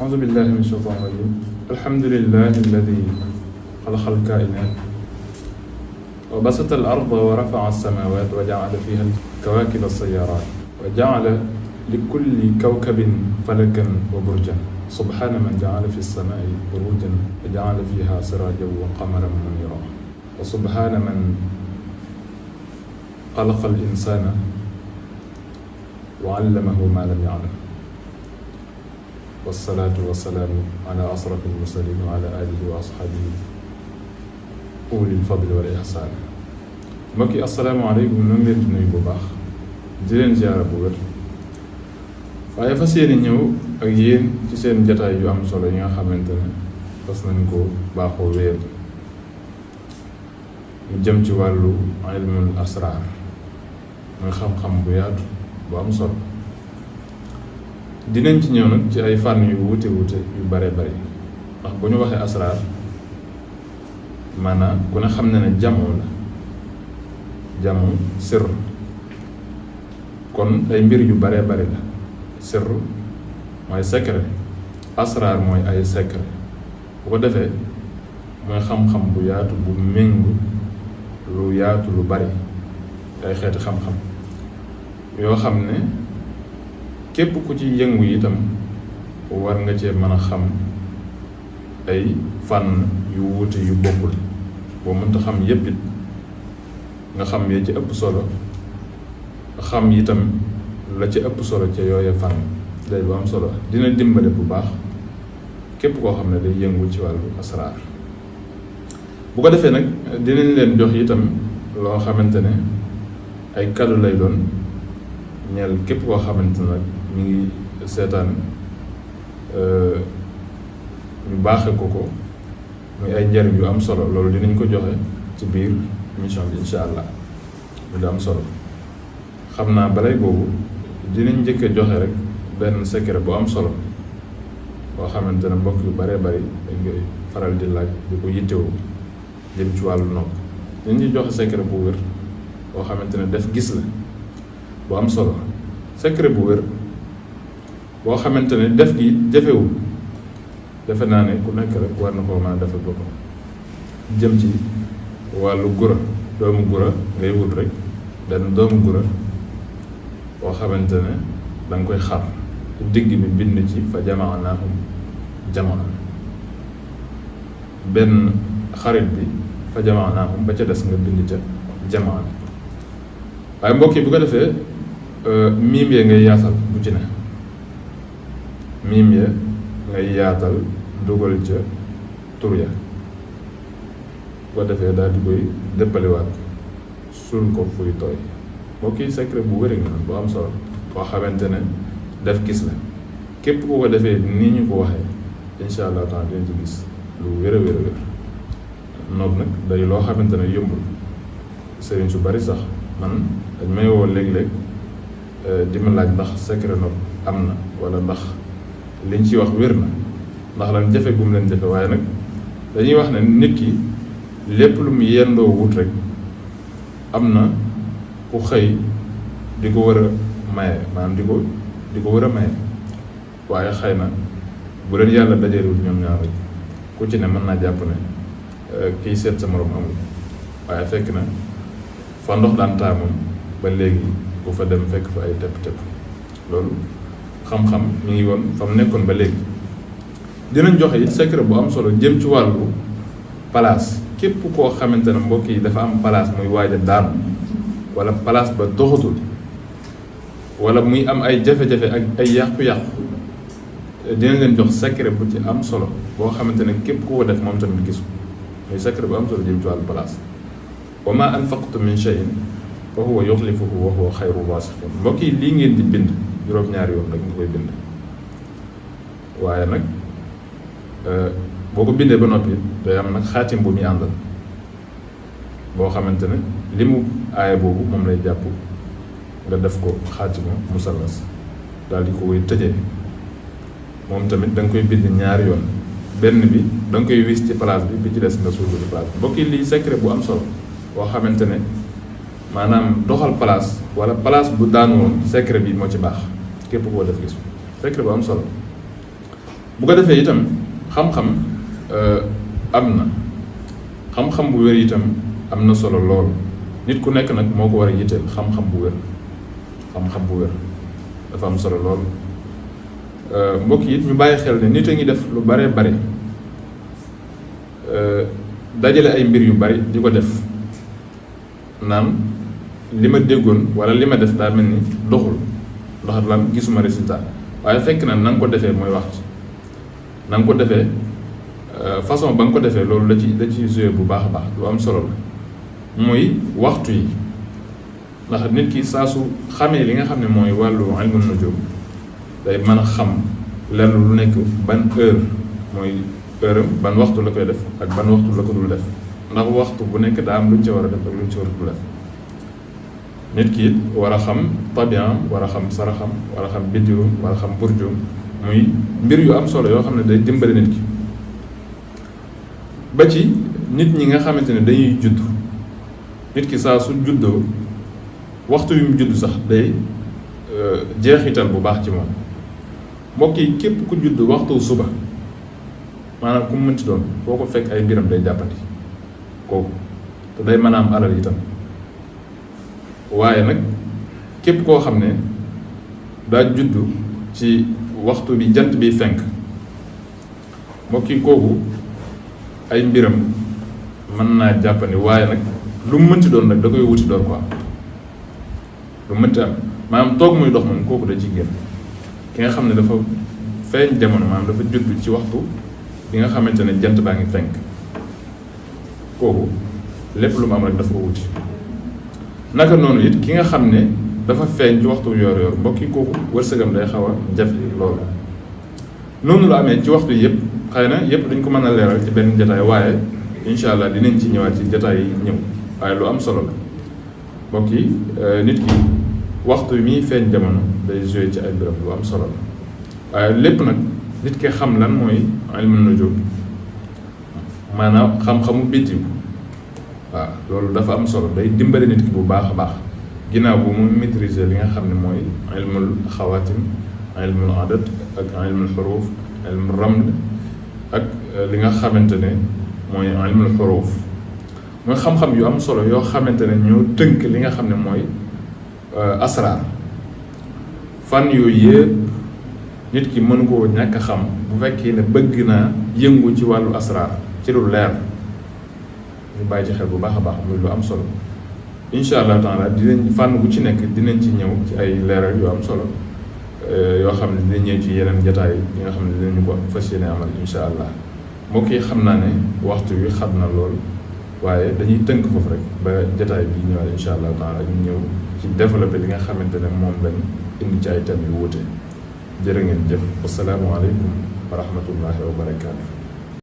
أعوذ بالله من الشيطان الرجيم الحمد لله الذي خلق الكائنات وبسط الأرض ورفع السماوات وجعل فيها الكواكب السيارات وجعل لكل كوكب فلكا وبرجا سبحان من جعل في السماء بروجا وجعل فيها سراجا وقمرا منيرا وسبحان من خلق الإنسان وعلمه ما لم يعلم والصلاة والسلام على أشرف المرسلين وعلى آله وأصحابه أولي الفضل والإحسان mbokk yi asalaamaaleykum ñu ngi leen di nuyu bu baax di leen ziyaara bu wér waaye fas yéene ñëw ak yéen ci seen jataay yu am solo yi nga xamante ne fas nañ ko baaxoo wéer ñu jëm ci wàllu ilmul asraar muy xam-xam bu yaatu bu am solo dinañ ci ñëw nag ci ay fànn yu wute yu bare bari ndax bu ñu waxee asraar maanaam ku ne xam ne ne jamoo la jamu sirr kon ay mbir yu bare bari la sirr mooy secret asraar mooy ay secret bu ko defee mooy xam-xam bu yaatu bu méngu lu yaatu lu bari ay xeeti xam-xam yoo xam ne képp ku ci yëngu itam war nga cee mën a xam ay fànn yu wuute yu bokkul boo mënta xam yépp it nga xam yee ci ëpp solo xam itam la ci ëpp solo ca yooye fànn day bu am solo dina dimbale bu baax képp koo xam ne day yëngu ci wàllu asraar bu ko defee nag dinañ leen jox itam loo xamante ne ay cadeau lay doon ñeel képp koo xamante ne nag mi ngi seetaan ñu baaxe ko muy ay njariñ yu am solo loolu dinañ ko joxe ci biir émission bi incha allah mu di am solo xam naa balay boobu dinañ njëkk a joxe rek benn secret bu am solo boo xamante ne mbokk yu baree bari dañ koy faral di laaj di ko yittewoo jëm ci wàllu nopp dañ ci joxe secret bu wér boo xamante ne def gis la bu am solo secret bu wér boo xamante ne def gi jafewul defe naa ne ku nekk rek war na koo mën a defal boppam jëm ci wàllu gura doomu gura ngay wut rek benn doomu gura boo xamante ne danga koy xar digg bi bind ci fa jamaanaahum jamaan benn xarit bi fa jamaanaahum ba ca des nga bind ca jamaan waaye mbokk yi bu ko defee miim yee ngay yaatal bu ci ne miim ya ngay yaatal dugal ca tur ya bu ko defee daal di koy dëppaliwaat suul ko fuy tooy mbokk yi secret bu wér nga bu am solo boo xamante ne def gis la képp ku ko defee nii ñu ko waxee incha allah taala dinañ ci gis lu wér a wér a wér noob nag day loo xamante ne yëmbul sëriñ su bari sax man dañ may woo léeg-léeg di ma laaj ndax secret noob am na wala ndax liñ ci wax wér na ndax lan jafe gum leen jafe waaye nag dañuy wax ne nit ki lépp lu mu yendoo wut rek am na ku xëy di ko war a maye maanaam di ko war a maye waaye xëy na bu leen yàlla dajeelul ñoom ñaar rek ku ci ne mën naa jàpp ne kiy seet sa morom amul waaye fekk na fa ndox daan taa moom ba léegi bu fa dem fekk fa ay tepp-tepp loolu xam-xam mi ngi woon fa mu nekkoon ba léegi dinañ joxe it secret bu am solo jëm ci wàllu place képp koo xamante ne mbokk yi dafa am place muy waaj a daanu wala place ba doxatul wala muy am ay jafe-jafe ak ay yàqu-yàqu dinañ leen jox secret bu ci am solo boo xamante ne képp ku ko def moom tamit gisu muy secret bu am solo jëm ci wàllu place wa ma anfaqtu min shay'in fa huwa yukhlifuhu wa huwa khayru rasiqin mbokk yi lii ngeen di bind juróom-ñaari yoon rek nga koy bind waaye nag boo ko bindee ba noppi day am nag xaatim bu muy àndal boo xamante ne li mu aaya boobu moom lay jàpp nga def ko xaatimu musallas daal di ko koy tëjee moom tamit da nga koy bind ñaari yoon benn bi da nga koy wis ci place bi ci des nga suul ci place bi mbokk yi lii secret bu am solo boo xamante ne maanaam doxal place wala place bu daanu woon secret bi moo ci baax képp koo def gis secret bu am solo bu ko defee itam xam-xam am na xam-xam bu wér itam am na solo lool nit ku nekk nag moo ko war a yitteel xam-xam bu wér xam-xam bu wér dafa am solo lool mbokk yi ñu bàyyi xel ne nit a ngi def lu bare bare dajale ay mbir yu bari di ko def naan li ma déggoon wala li ma def daa mel ni doxul ndax lan gisuma résultat waaye fekk na nga ko defee mooy wax ci na nga ko defee façon ba nga ko defee loolu da ci joué bu baax a baax lu am solo la muy waxtu yi ndax nit ki saa su xamee li nga xam ne mooy wàllu ilmu nujum day mën a xam lenn lu nekk ban heure mooy heure am ban waxtu la koy def ak ban waxtu la ko dul def ndax waxtu bu nekk daa am lu ñu ci war a def ak lu ñu ci war a dul def nit ki it war a xam tabiam war a xam saraxam war a xam biddiwam war a xam burjum muy mbir yu am solo yoo xam ne day dimbali nit ki ba ci nit ñi nga xamante ne dañuy judd nit ki saa su juddoo waxtu yu mu judd sax day jeexital bu baax ci moom mbokk yi képp ku judd waxtu suba maanaam ku mu mënti doon foo ko fekk ay mbiram day jàppandi kooku te day mën a am alal itam waaye nag képp koo xam ne daa judd ci waxtu bi jant bi fenk mbokk yi kooku ay mbiram mën naa jàppandi waaye nag lu mu mënti doon nag da koy wuti door ko am lu mënti am maanaam toog muy dox moom kooku da ci génn ki nga xam ne dafa feeñ jamono maanaam dafa judd ci waxtu bi nga xamante ne jant baa ngi fenk kooku lépp lu mu am rek dafa ko wuti naka noonu it ki nga xam ne dafa feeñ ci waxtu yor-yor mbokk yi kooku wërsëgam day xaw a jafe loolu noonu la amee ci waxtu yëpp xëy na yëpp dañ ko mën a leeral ci benn jataay waaye incha allah dinañ ci ñëwaat ci jataay yi ñëw waaye lu am solo la mbokk yi nit ki waxtu yi muy feeñ jamono day joué ci ay béréb lu am solo la waaye lépp nag nit ki xam lan mooy ilmu nujum maanaam xam-xamu biddiw waaw loolu dafa am solo day dimbali nit ki bu baax a baax ginnaaw bu mu maîtriser li nga xam ne mooy ilmul xawaatim ilmul adat ak ilmul xuruuf ilmul raml ak li nga xamante ne mooy ilmul xuruuf mooy xam-xam yu am solo yoo xamante ne ñoo tënk li nga xam ne mooy asraar fan yooyu yëpp nit ki mën koo ñàkk a xam bu fekkee ne bëgg naa yëngu ci wàllu asraar ci lu leer ñu bàyyi ci xel bu baax a baax muy lu am solo incha allah taala dinañ fànn bu ci nekk dinañ ci ñëw ci ay leeral yu am solo yoo xam ne dinañ ñëw ci yeneen jotaay yi nga xam ne dinañu ko fas yéene amal incha allah mbokk yi xam naa ne waxtu wi xat na lool waaye dañuy tënk foofu rek ba jotaay bi ñëwaat incha allah taala ñu ñëw ci développé li nga xamante ne moom lañ indi ci ay thèmes yu wuute jërë ngeen jëf wasalaamualeykum wa rahmatullahi wa barakaatu.